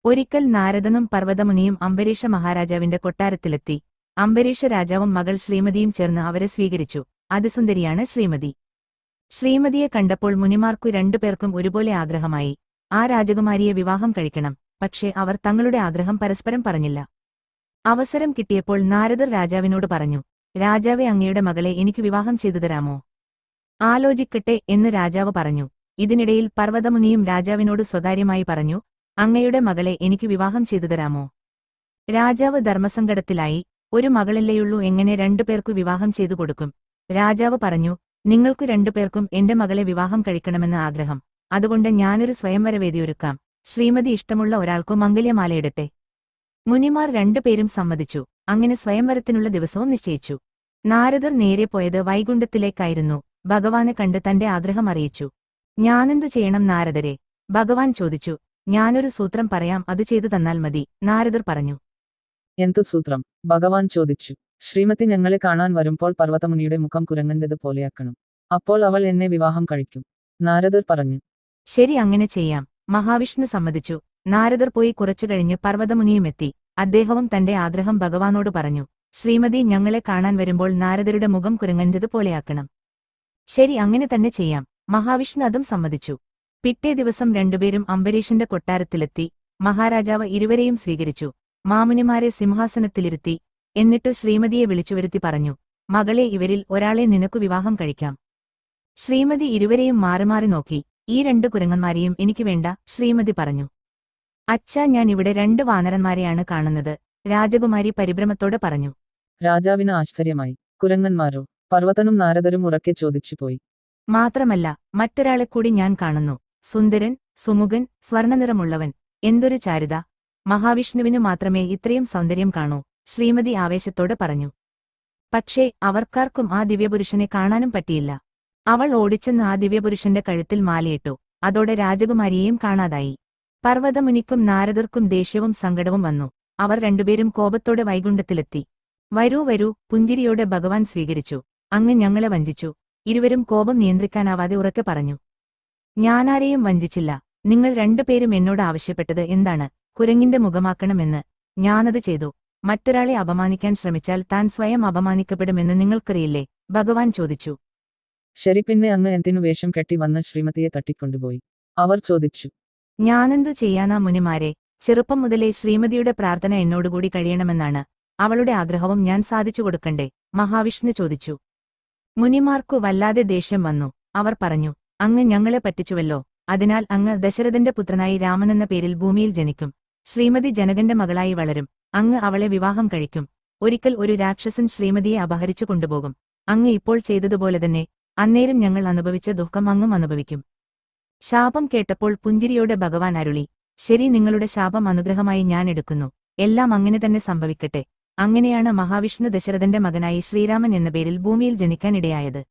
ഒരിക്കൽ നാരദനും പർവ്വതമുനിയും അംബരീഷ മഹാരാജാവിന്റെ കൊട്ടാരത്തിലെത്തി. അംബരീഷ രാജാവും മകൾ ശ്രീമതിയും ചേർന്ന് അവരെ സ്വീകരിച്ചു. അതിസുന്ദരിയാണ് ശ്രീമതി. ശ്രീമതിയെ കണ്ടപ്പോൾ മുനിമാർക്കു രണ്ടുപേർക്കും ഒരുപോലെ ആഗ്രഹമായി. ആ രാജകുമാരിയെ വിവാഹം കഴിക്കണം. പക്ഷേ അവർ തങ്ങളുടെ ആഗ്രഹം പരസ്പരം പറഞ്ഞില്ല. അവസരം കിട്ടിയപ്പോൾ നാരദർ രാജാവിനോട് പറഞ്ഞു, രാജാവേ, അങ്ങയുടെ മകളെ എനിക്ക് വിവാഹം ചെയ്തു തരാമോ? ആലോചിക്കട്ടെ എന്ന് രാജാവ് പറഞ്ഞു. ഇതിനിടയിൽ പർവ്വതമുനിയും രാജാവിനോട് സ്വകാര്യമായി പറഞ്ഞു, അങ്ങയുടെ മകളെ എനിക്ക് വിവാഹം ചെയ്തു തരാമോ? രാജാവ് ധർമ്മസങ്കടത്തിലായി. ഒരു മകളല്ലേയുള്ളൂ, എങ്ങനെ രണ്ടുപേർക്കു വിവാഹം ചെയ്തു കൊടുക്കും? രാജാവ് പറഞ്ഞു, നിങ്ങൾക്കു രണ്ടുപേർക്കും എന്റെ മകളെ വിവാഹം കഴിക്കണമെന്ന് ആഗ്രഹം. അതുകൊണ്ട് ഞാനൊരു സ്വയംവരവേദിയൊരുക്കാം. ശ്രീമതി ഇഷ്ടമുള്ള ഒരാൾക്കു മംഗല്യമാലയിടട്ടെ. മുനിമാർ രണ്ടുപേരും സമ്മതിച്ചു. അങ്ങനെ സ്വയംവരത്തിനുള്ള ദിവസവും നിശ്ചയിച്ചു. നാരദർ നേരെ പോയത് വൈകുണ്ഠത്തിലേക്കായിരുന്നു. ഭഗവാനെ കണ്ട് തന്റെ ആഗ്രഹം അറിയിച്ചു. ഞാനെന്തു ചെയ്യണം നാരദരെ? ഭഗവാൻ ചോദിച്ചു. ഞാനൊരു സൂത്രം പറയാം, അത് ചെയ്തു തന്നാൽ മതി. നാരദർ പറഞ്ഞു. എന്തു സൂത്രം? ഭഗവാൻ ചോദിച്ചു. ശ്രീമതി ഞങ്ങളെ കാണാൻ വരുമ്പോൾ പർവ്വതമുനിയുടെ മുഖം കുരങ്ങന്റേത് പോലെയാക്കണം. അപ്പോൾ അവൾ എന്നെ വിവാഹം കഴിക്കും. നാരദർ പറഞ്ഞു. ശരി, അങ്ങനെ ചെയ്യാം. മഹാവിഷ്ണു സമ്മതിച്ചു. നാരദർ പോയി കുറച്ചു കഴിഞ്ഞ് പർവ്വതമുനിയുമെത്തി. അദ്ദേഹവും തന്റെ ആഗ്രഹം ഭഗവാനോട് പറഞ്ഞു. ശ്രീമതി ഞങ്ങളെ കാണാൻ വരുമ്പോൾ നാരദരുടെ മുഖം കുരങ്ങന്റേത് പോലെയാക്കണം. ശരി, അങ്ങനെ തന്നെ ചെയ്യാം. മഹാവിഷ്ണു അതും സമ്മതിച്ചു. പിറ്റേ ദിവസം രണ്ടുപേരും അംബരീഷന്റെ കൊട്ടാരത്തിലെത്തി. മഹാരാജാവ് ഇരുവരെയും സ്വീകരിച്ചു. മാമുനിമാരെ സിംഹാസനത്തിലിരുത്തി. എന്നിട്ടു ശ്രീമതിയെ വിളിച്ചുവരുത്തി പറഞ്ഞു, മകളെ, ഇവരിൽ ഒരാളെ നിനക്കു വിവാഹം കഴിക്കാം. ശ്രീമതി ഇരുവരെയും മാറി മാറി നോക്കി. ഈ രണ്ടു കുരങ്ങന്മാരെയും എനിക്ക് വേണ്ട, ശ്രീമതി പറഞ്ഞു. അച്ഛാ, ഞാൻ ഇവിടെ രണ്ട് വാനരന്മാരെയാണ് കാണുന്നത്, രാജകുമാരി പരിഭ്രമത്തോടെ പറഞ്ഞു. രാജാവിന് ആശ്ചര്യമായി. കുരങ്ങന്മാരോ? പർവ്വതനും നാരദരും ഉറക്കെ ചോദിച്ചുപോയി. മാത്രമല്ല, മറ്റൊരാളെക്കൂടി ഞാൻ കാണുന്നു. സുന്ദരൻ, സുമുഖൻ, സ്വർണനിറമുള്ളവൻ. എന്തൊരു ചാരുത! മഹാവിഷ്ണുവിനു മാത്രമേ ഇത്രയും സൗന്ദര്യം കാണൂ, ശ്രീമതി ആവേശത്തോടെ പറഞ്ഞു. പക്ഷേ അവർക്കാർക്കും ആ ദിവ്യപുരുഷനെ കാണാനും പറ്റിയില്ല. അവൾ ഓടിച്ചെന്ന് ആ ദിവ്യപുരുഷന്റെ കഴുത്തിൽ മാലയിട്ടു. അതോടെ രാജകുമാരിയെയും കാണാതായി. പർവ്വതമുനിക്കും നാരദർക്കും ദേഷ്യവും സങ്കടവും വന്നു. അവർ രണ്ടുപേരും കോപത്തോടെ വൈകുണ്ഠത്തിലെത്തി. വരൂ വരൂ, പുഞ്ചിരിയോടെ ഭഗവാൻ സ്വീകരിച്ചു. അങ്ങ് ഞങ്ങളെ വഞ്ചിച്ചു. ഇരുവരും കോപം നിയന്ത്രിക്കാനാവാതെ ഉറക്കെ പറഞ്ഞു. ഞാനാരെയും വഞ്ചിച്ചില്ല. നിങ്ങൾ രണ്ടുപേരും എന്നോട് ആവശ്യപ്പെട്ടത് എന്താണ്? കുരങ്ങിന്റെ മുഖമാക്കണമെന്ന്. ഞാനത് ചെയ്തു. മറ്റൊരാളെ അപമാനിക്കാൻ ശ്രമിച്ചാൽ താൻ സ്വയം അപമാനിക്കപ്പെടുമെന്ന് നിങ്ങൾക്കറിയില്ലേ? ഭഗവാൻ ചോദിച്ചു. ശരി, പിന്നെ അങ്ങ് എന്തിനു വേഷം കെട്ടി വന്ന് ശ്രീമതിയെ തട്ടിക്കൊണ്ടുപോയി? അവർ ചോദിച്ചു. ഞാനെന്തു ചെയ്യാനാ മുനിമാരെ? ചെറുപ്പം മുതലേ ശ്രീമതിയുടെ പ്രാർത്ഥന എന്നോടുകൂടി കഴിയണമെന്നാണ്. അവളുടെ ആഗ്രഹവും ഞാൻ സാധിച്ചു കൊടുക്കണ്ടേ? മഹാവിഷ്ണു ചോദിച്ചു. മുനിമാർക്കു വല്ലാതെ ദേഷ്യം വന്നു. അവർ പറഞ്ഞു, അങ്ങ് ഞങ്ങളെ പറ്റിച്ചുവല്ലോ. അതിനാൽ അങ്ങ് ദശരഥന്റെ പുത്രനായി രാമനെന്ന പേരിൽ ഭൂമിയിൽ ജനിക്കും. ശ്രീമതി ജനകന്റെ മകളായി വളരും. അങ്ങ് അവളെ വിവാഹം കഴിക്കും. ഒരിക്കൽ ഒരു രാക്ഷസൻ ശ്രീമതിയെ അപഹരിച്ചു കൊണ്ടുപോകും. അങ്ങ് ഇപ്പോൾ ചെയ്തതുപോലെ തന്നെ. അന്നേരം ഞങ്ങൾ അനുഭവിച്ച ദുഃഖം അങ്ങും അനുഭവിക്കും. ശാപം കേട്ടപ്പോൾ പുഞ്ചിരിയോടെ ഭഗവാൻ അരുളി. ശരി, നിങ്ങളുടെ ശാപം അനുഗ്രഹമായി ഞാൻ എടുക്കുന്നു. എല്ലാം അങ്ങനെ തന്നെ സംഭവിക്കട്ടെ. അങ്ങനെയാണ് മഹാവിഷ്ണു ദശരഥന്റെ മകനായി ശ്രീരാമൻ എന്ന പേരിൽ ഭൂമിയിൽ ജനിക്കാനിടയായത്.